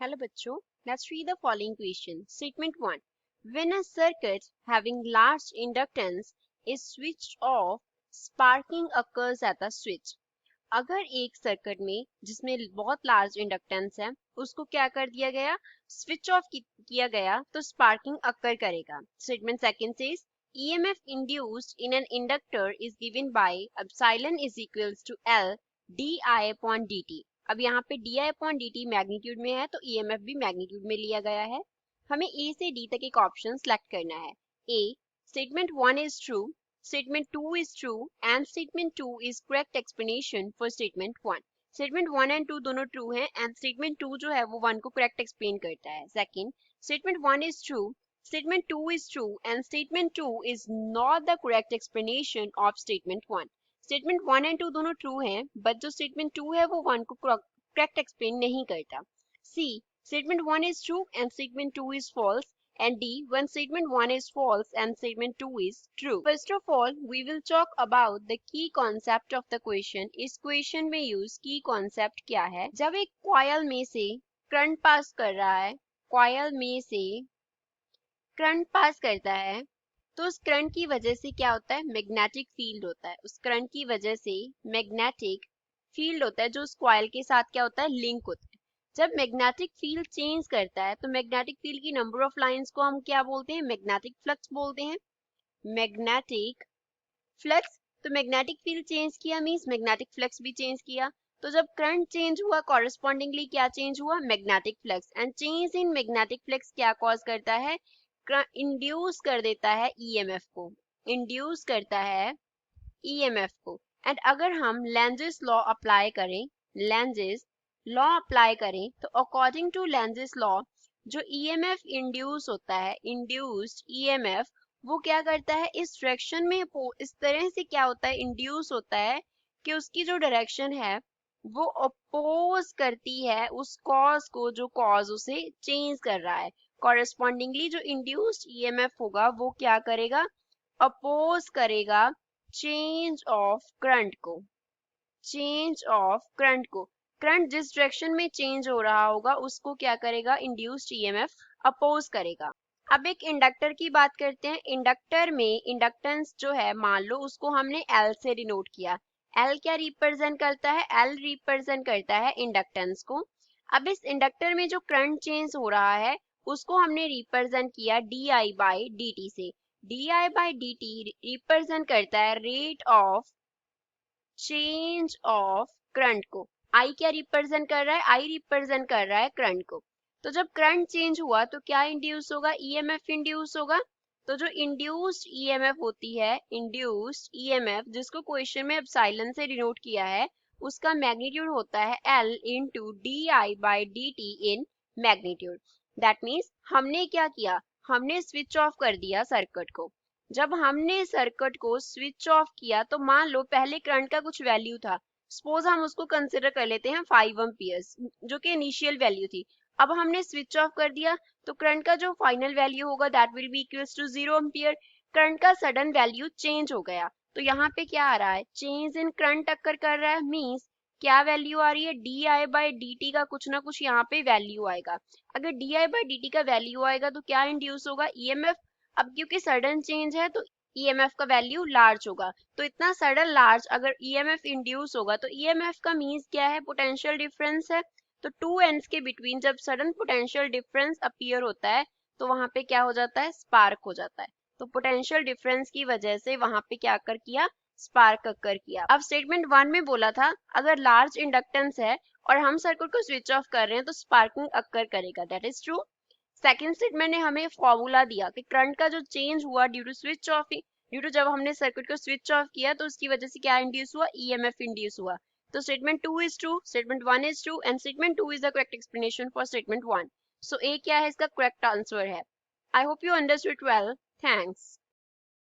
Hello बच्चों, let's read the following question. Statement 1. When a circuit having large inductance is switched off, sparking occurs at the switch. अगर एक circuit में जिसमें बहुत large inductance है उसको क्या कर दिया गया, स्विच ऑफ किया गया तो स्पार्किंग अकर करेगा. Statement second says EMF induced in an inductor is given by epsilon is equals to L di upon dt. अब यहाँ पे di upon dt मैग्नीट्यूड में है तो EMF भी मैग्नीट्यूड में लिया गया है. हमें A से D तक एक ऑप्शन सेलेक्ट करना है. A, statement 1 is true, statement 2 is true and statement 2 is correct explanation for statement 1. Statement 1 and 2 दोनों true हैं and statement 2 जो है वो 1 को correct explain करता है. Second, statement 1 is true, statement 2 is true and statement 2 is not the correct explanation of statement 1. Statement 1 and 2 दोनों true हैं but जो statement 2 है वो 1 को correct explain नहीं करता. C, statement 1 is true and statement 2 is false. And D, when statement 1 is false and statement 2 is true. First of all, we will talk about the key concept of the question. इस question में use key concept क्या है? जब एक coil में से current pass कर रहा है, coil में से current pass करता है, तो उस करंट की वजह से क्या होता है, मैग्नेटिक फील्ड होता है. उस करंट की वजह से मैग्नेटिक फील्ड होता है जो उस कॉइल के साथ क्या होता है, लिंक होता है. जब मैग्नेटिक फील्ड चेंज करता है तो मैग्नेटिक फील्ड की नंबर ऑफ लाइंस को हम क्या बोलते हैं, मैग्नेटिक फ्लक्स बोलते हैं. मैग्नेटिक फ्लक्स, तो मैग्नेटिक फील्ड चेंज किया मींस मैग्नेटिक फ्लक्स भी चेंज किया. तो जब करंट चेंज हुआ कॉरेस्पॉन्डिंगली क्या चेंज हुआ, magnetic flux. And change in magnetic flux क्या कॉज करता है, इंड्यूस कर देता है EMF को, इंड्यूस करता है EMF को. एंड अगर हम लेंजेस लॉ अप्लाई करें, लेंजेस लॉ अप्लाई करें तो अकॉर्डिंग टू लेंजेस लॉ जो EMF इंड्यूस होता है, इंड्यूस्ड EMF वो क्या करता है, इस डायरेक्शन में इस तरह से क्या होता है, इंड्यूस होता है कि उसकी जो डायरेक्शन है वो अपोज करती है उस कॉज को जो कॉज उसे चेंज कर रहा है. कॉरेस्पॉन्डिंगली जो इंड्यूस्ड EMF होगा वो क्या करेगा, अपोज करेगा चेंज ऑफ करंट को, चेंज ऑफ करंट को. करंट जिस डायरेक्शन में चेंज हो रहा होगा उसको क्या करेगा, इंड्यूस्ड EMF अपोज करेगा. अब एक इंडक्टर की बात करते हैं. इंडक्टर में इंडक्टेंस जो है मान लो उसको हमने L से डिनोट किया. L क्या रिप्रेजेंट करता है, L रिप्रेजेंट करता है इंडक्टेंस को. अब इस इंडक्टर में जो करंट चेंज हो रहा है उसको हमने रिप्रेजेंट किया di बाई dt से. di बाई dt रिप्रेजेंट करता है rate of change of current को. I क्या रिप्रेजेंट कर रहा है, I रिप्रेजेंट कर रहा है करंट को. तो जब करंट चेंज हुआ तो क्या इंड्यूस होगा, EMF इंड्यूस होगा. तो जो इंड्यूस्ड EMF होती है, इंड्यूस्ड EMF जिसको क्वेश्चन में एप्सिलॉन से डिनोट किया है उसका मैग्नीट्यूड होता है L into di by dt in magnitude. That means हमने क्या किया, हमने स्विच ऑफ कर दिया सर्किट को. जब हमने सर्किट को स्विच ऑफ किया तो मान लो पहले करंट का कुछ वैल्यू था, सपोज हम उसको कंसिडर कर लेते हैं 5 एम्पियर्स जो कि इनिशियल वैल्यू थी. अब हमने स्विच ऑफ कर दिया तो करंट का जो फाइनल वैल्यू होगा that will be equals to 0 ampere. Current का सडन वैल्यू चेंज हो गया तो यहाँ पे क्या आ रहा है, चेंज इन करंट अकर कर रहा है. मींस क्या वैल्यू आ रही है, di बाई dt का कुछ ना कुछ यहाँ पे वैल्यू आएगा. अगर di बाई dt का वैल्यू आएगा तो क्या इंड्यूस होगा, EMF. अब क्योंकि सडन चेंज है तो EMF का वैल्यू लार्ज होगा. तो इतना सडन लार्ज अगर EMF इंड्यूस होगा तो EMF का मीन्स क्या है, पोटेंशियल डिफरेंस है. तो टू एंड्स के बिटवीन जब सडन पोटेंशियल डिफरेंस अपीयर होता है तो वहां पे क्या हो जाता है, स्पार्क हो जाता है. तो पोटेंशियल डिफरेंस की वजह से वहां पे क्या कर किया, स्पार्क अकर किया. अब स्टेटमेंट 1 में बोला था अगर लार्ज इंडक्टेंस है और हम सर्किट को स्विच ऑफ कर रहे हैं तो स्पार्किंग अकर करेगा. That is true. Second statement ने हमें फॉर्मूला दिया कि करंट का जो चेंज हुआ due to switch off, due to जब हमने सर्किट को स्विच ऑफ किया तो उसकी वजह से क्या इंड्यूस हुआ, EMF इंड्यूस हुआ. तो statement 2 is true, statement 1 is true and statement 2 is the correct explanation for statement 1. सो ए क्या है इसका करेक्ट आंसर है. I hope you understood well. Thanks.